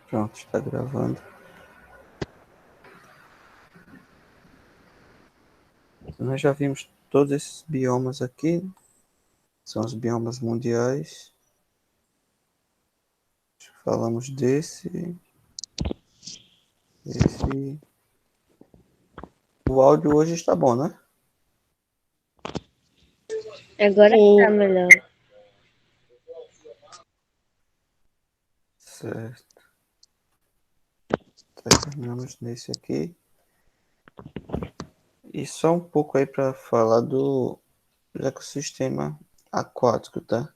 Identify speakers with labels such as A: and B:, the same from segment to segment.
A: Pronto, está gravando. Nós já vimos todos esses biomas aqui. São os biomas mundiais. Falamos desse. Esse. O áudio hoje está bom, né?
B: Agora tá melhor.
A: Certo. Terminamos nesse aqui. E só um pouco aí para falar do ecossistema aquático, tá?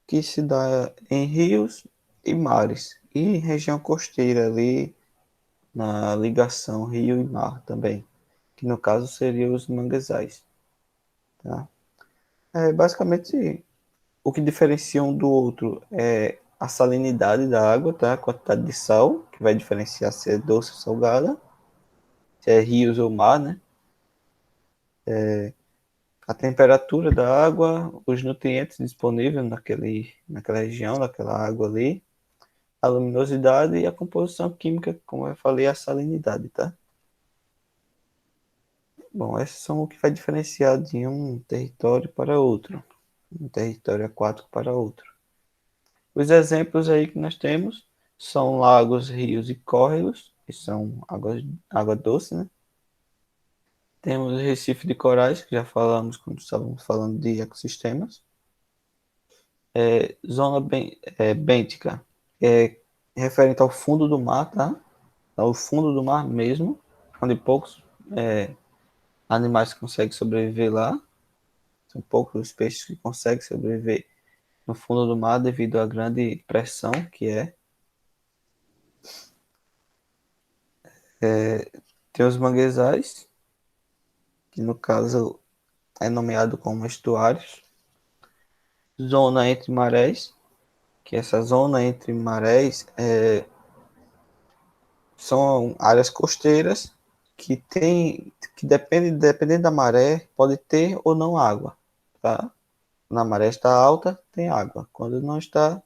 A: Que se dá em rios e mares. E em região costeira ali, na ligação rio e mar também. Que no caso seriam os manguezais, tá? Basicamente, o que diferencia um do outro é a salinidade da água, tá? A quantidade de sal, que vai diferenciar se é doce ou salgada, se é rios ou mar, né? A temperatura da água, os nutrientes disponíveis naquela região, naquela água ali, a luminosidade e a composição química, como eu falei, a salinidade, tá? Bom, esses são o que vai diferenciar de um território para outro, um território aquático para outro. Os exemplos aí que nós temos são lagos, rios e córregos, que são água doce, né? Temos o Recife de corais, que já falamos quando estávamos falando de ecossistemas. Zona bêntica, é referente ao fundo do mar, tá? Ao fundo do mar mesmo, onde poucos animais conseguem sobreviver lá. São poucos os peixes que conseguem sobreviver no fundo do mar devido à grande pressão que é. Tem os manguezais, que no caso é nomeado como estuários. Zona entre marés, que essa zona entre marés são áreas costeiras que dependendo da maré, pode ter ou não água, tá? Na maré está alta, tem água. Quando não está,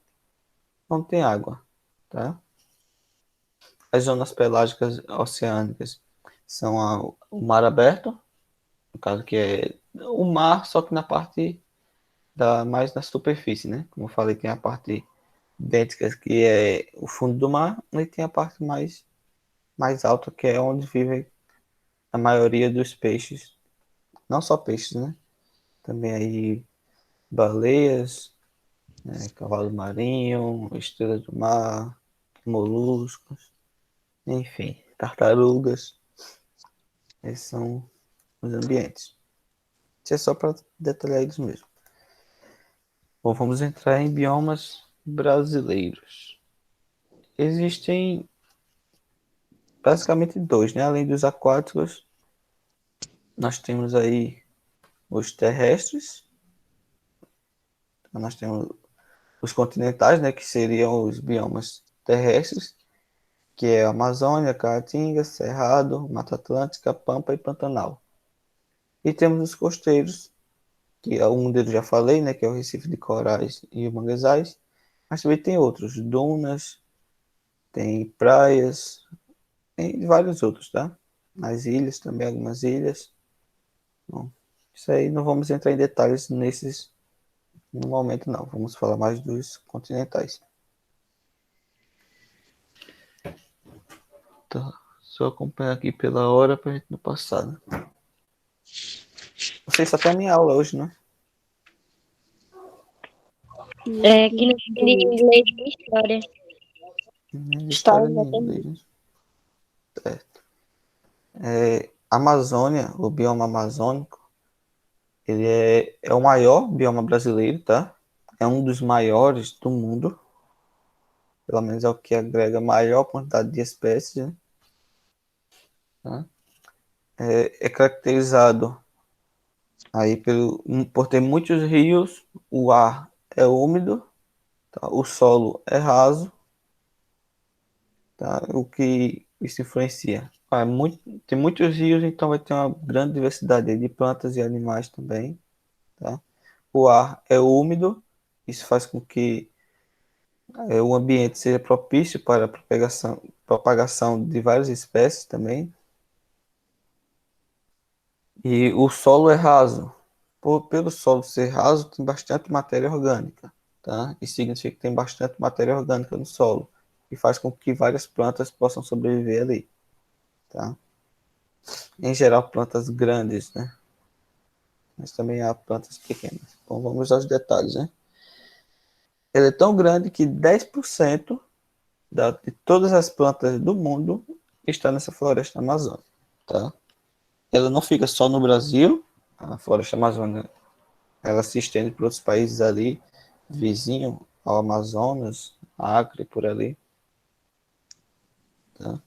A: não tem água, tá? As zonas pelágicas oceânicas são o mar aberto, no caso que é o mar, só que na parte mais na superfície, né? Como eu falei, tem a parte bêntica, que é o fundo do mar, e tem a parte mais alta, que é onde vive a maioria dos peixes. Não só peixes, né? Também aí baleias, né? Cavalo marinho, estrela do mar, moluscos, enfim, tartarugas. Esses são os ambientes. Isso é só para detalhar eles mesmo. Bom, vamos entrar em biomas brasileiros. Existem basicamente dois, né? Além dos aquáticos, nós temos aí os terrestres, nós temos os continentais, né? Que seriam os biomas terrestres, que é a Amazônia, Caatinga, Cerrado, Mata Atlântica, Pampa e Pantanal. E temos os costeiros, que é um deles já falei, né? Que é o Recife de Corais e o Manguezais, mas também tem outros, dunas, tem praias, tem vários outros, tá? As ilhas também, algumas ilhas. Bom, isso aí não vamos entrar em detalhes nesses no momento, não. Vamos falar mais dos continentais. Tá. Só acompanhar aqui pela hora pra gente não passar, né? Vocês só tem a minha aula hoje, né?
B: É que não tem de inglês e história.
A: História
B: História já
A: em
B: tem.
A: inglês. Certo. Amazônia, o bioma amazônico, ele é o maior bioma brasileiro, tá? É um dos maiores do mundo. Pelo menos é o que agrega maior quantidade de espécies, né? Tá? É caracterizado aí por ter muitos rios, o ar é úmido, tá? O solo é raso, tá? O que isso influencia? Tem muitos rios, então vai ter uma grande diversidade de plantas e animais também, tá? O ar é úmido, isso faz com que o ambiente seja propício para a propagação de várias espécies também. E o solo é raso. Pelo solo ser raso, tem bastante matéria orgânica, tá? Isso significa que tem bastante matéria orgânica no solo, e faz com que várias plantas possam sobreviver ali, tá? Em geral, plantas grandes, né? Mas também há plantas pequenas. Então, vamos aos detalhes, né? Ele é tão grande que 10% de todas as plantas do mundo está nessa floresta amazônica, tá? Ela não fica só no Brasil, a floresta amazônica, ela se estende para outros países ali, vizinho ao Amazonas, Acre, por ali, tá?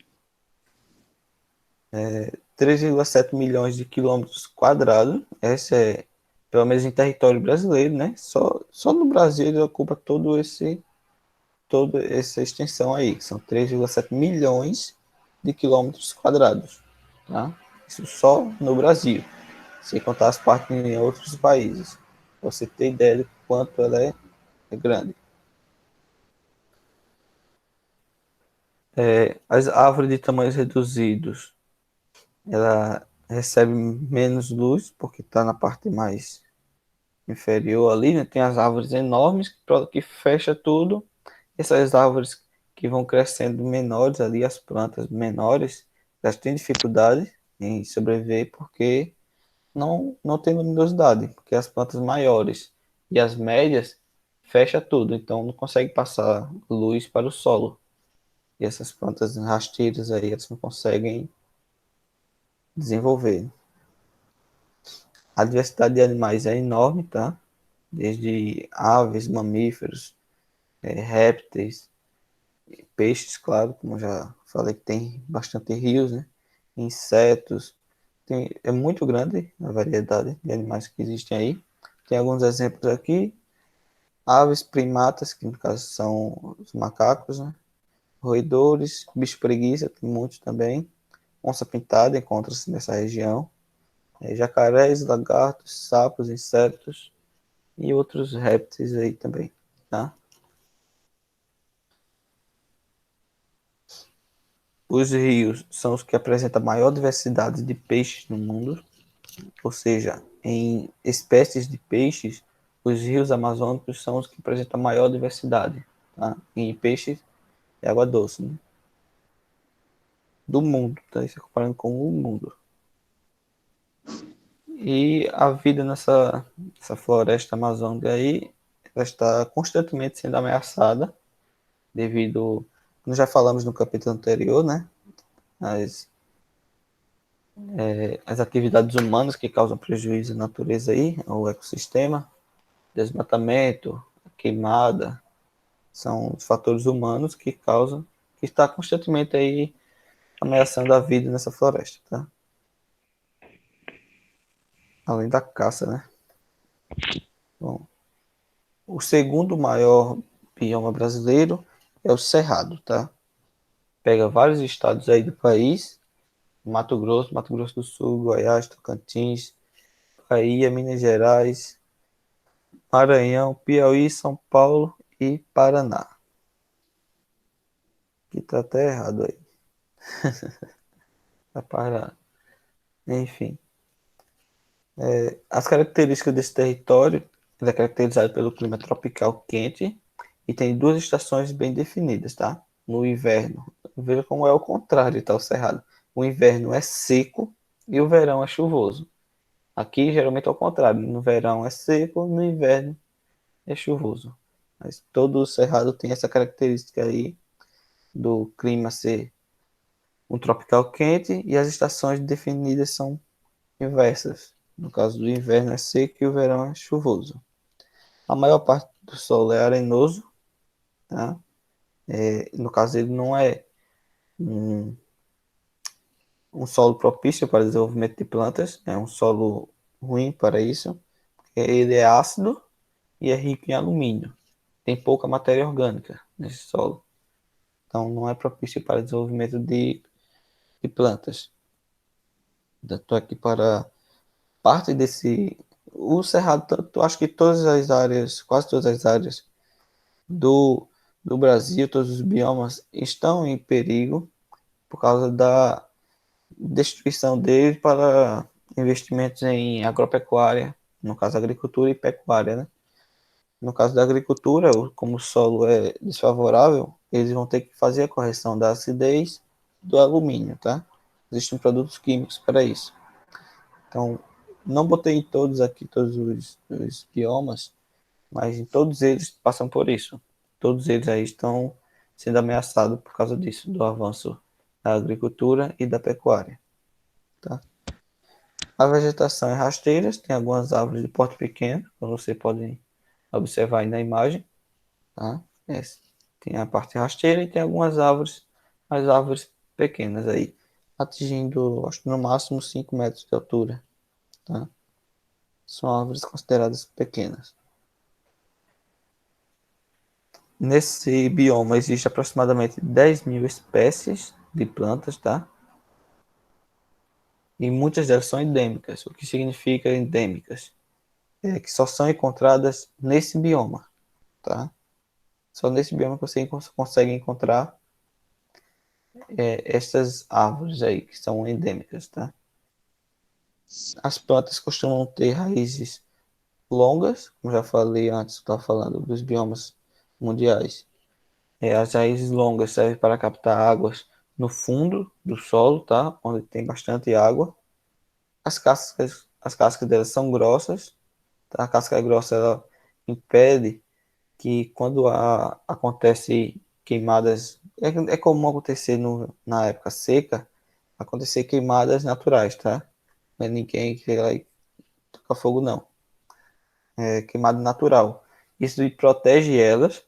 A: 3,7 milhões de quilômetros quadrados, essa é, pelo menos em território brasileiro, né? Só no Brasil ele ocupa toda essa extensão aí, que são 3,7 milhões de quilômetros quadrados, tá? Isso só no Brasil, sem contar as partes em outros países. Pra você ter ideia de quanto ela é grande. As árvores de tamanhos reduzidos, ela recebe menos luz, porque está na parte mais inferior ali, né? Tem as árvores enormes que fecha tudo. Essas árvores que vão crescendo menores ali, as plantas menores, elas têm dificuldade em sobreviver porque não tem luminosidade, porque as plantas maiores e as médias fecha tudo, então não consegue passar luz para o solo. E essas plantas rasteiras aí, elas não conseguem desenvolver. A diversidade de animais é enorme, tá? Desde aves, mamíferos, répteis, peixes, claro, como já falei que tem bastante rios, né? Insetos, é muito grande a variedade de animais que existem aí. Tem alguns exemplos aqui: aves primatas, que no caso são os macacos, né? Roedores, bicho preguiça, tem muitos também. Onça pintada encontra-se nessa região. Jacarés, lagartos, sapos, insetos e outros répteis aí também, tá? Os rios são os que apresentam a maior diversidade de peixes no mundo, ou seja, em espécies de peixes, os rios amazônicos são os que apresentam a maior diversidade, tá? Em peixes de água doce, né? Do mundo, tá? Isso é comparando com o mundo. E a vida nessa floresta amazônica aí, ela está constantemente sendo ameaçada devido, como já falamos no capítulo anterior, né? As, as atividades humanas que causam prejuízo à natureza aí, ao ecossistema, desmatamento, queimada, são os fatores humanos que causam, que está constantemente aí ameaçando a vida nessa floresta, tá? Além da caça, né? Bom, o segundo maior bioma brasileiro é o Cerrado, tá? Pega vários estados aí do país: Mato Grosso do Sul, Goiás, Tocantins, Bahia, Minas Gerais, Maranhão, Piauí, São Paulo e Paraná. Que tá até errado aí. Tá Paraná. Enfim. As características desse território, ele é caracterizado pelo clima tropical quente e tem duas estações bem definidas, tá? No inverno, veja como é o contrário, tá? O Cerrado. O inverno é seco e o verão é chuvoso. Aqui geralmente é o contrário, no verão é seco, no inverno é chuvoso. Mas todo o Cerrado tem essa característica aí do clima ser um tropical quente e as estações definidas são inversas. No caso do inverno é seco e o verão é chuvoso. A maior parte do solo é arenoso, tá? No caso, ele não é um, um solo propício para o desenvolvimento de plantas, é um solo ruim para isso. Ele é ácido e é rico em alumínio. Tem pouca matéria orgânica nesse solo, então não é propício para o desenvolvimento de plantas. Estou aqui para parte desse. O Cerrado, acho que todas as áreas, quase todas as áreas do do Brasil, todos os biomas estão em perigo por causa da destruição deles para investimentos em agropecuária, no caso agricultura e pecuária, né? No caso da agricultura, como o solo é desfavorável, eles vão ter que fazer a correção da acidez do alumínio, tá? Existem produtos químicos para isso. Então, não botei em todos aqui, todos os biomas, mas em todos eles passam por isso. Todos eles aí estão sendo ameaçados por causa disso, do avanço da agricultura e da pecuária, tá? A vegetação é rasteira, tem algumas árvores de porte pequeno, como você pode observar aí na imagem, tá? Tem a parte rasteira e tem algumas árvores, as árvores pequenas aí, atingindo, acho que no máximo 5 metros de altura, tá? São árvores consideradas pequenas. Nesse bioma existe aproximadamente 10 mil espécies de plantas, tá? E muitas delas são endêmicas. O que significa endêmicas? É que só são encontradas nesse bioma, tá? Só nesse bioma que você consegue encontrar essas árvores aí, que são endêmicas, tá? As plantas costumam ter raízes longas, como já falei antes, estava falando dos biomas mundiais. As raízes longas servem para captar águas no fundo do solo, tá? Onde tem bastante água. As cascas delas são grossas, tá? A casca grossa ela impede que quando acontece queimadas, é comum acontecer na época seca, acontecer queimadas naturais, tá? Não é ninguém que chega lá e toca fogo, não. É queimada natural. Isso protege elas